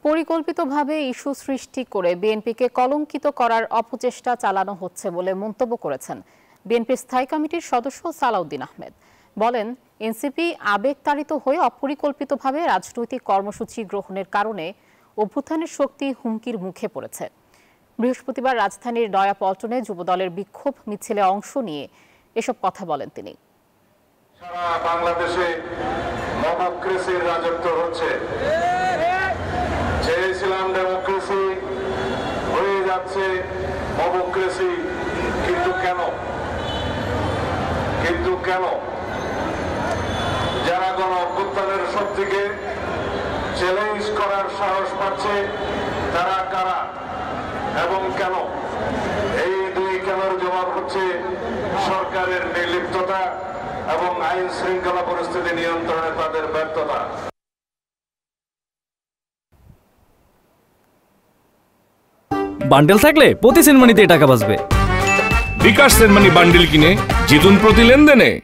পরিকল্পিতভাবে ইস্যু সৃষ্টি করে বিএনপিকে কলঙ্কিত করার অপচেষ্টা চালানো হচ্ছে বলে মন্তব্য করেছেন বিএনপির স্থায়ী কমিটির সদস্য সালাউদ্দিন আহমেদ। বলেন, এনসিপি আবেগতাড়িত হয়ে অপরিকল্পিতভাবে রাজনৈতিক কর্মসূচি গ্রহণের কারণে অভ্যুত্থানের শক্তি হুমকির মুখে পড়েছে। বৃহস্পতিবার রাজধানীর নয়াপল্টনে যুবদলের বিক্ষোভ মিছিলে অংশ নিয়ে এসব কথা বলেন তিনি। সারা বাংলাদেশে ডেমোক্রেসির রাজত্ব হচ্ছে। চেয়েছিলাম ডেমোক্রেসি, হয়ে যাচ্ছে মবক্রেসি। কিন্তু কেন যারা গণ অভ্যুত্থানের শক্তিকে চ্যালেঞ্জ করার সাহস পাচ্ছে তারা কারা এবং কেন? এই দুই কেনর জবাব হচ্ছে সরকারের নির্লিপ্ততা এবং আইন শৃঙ্খলা পরিস্থিতি নিয়ন্ত্রণে তাদের ব্যর্থতা। বান্ডেল থাকলে প্রতি সেনমানিতে টাকা বাঁচবে। বিকাশ সেনমানি বান্ডেল কিনে জিতুন প্রতি লেনদেনে।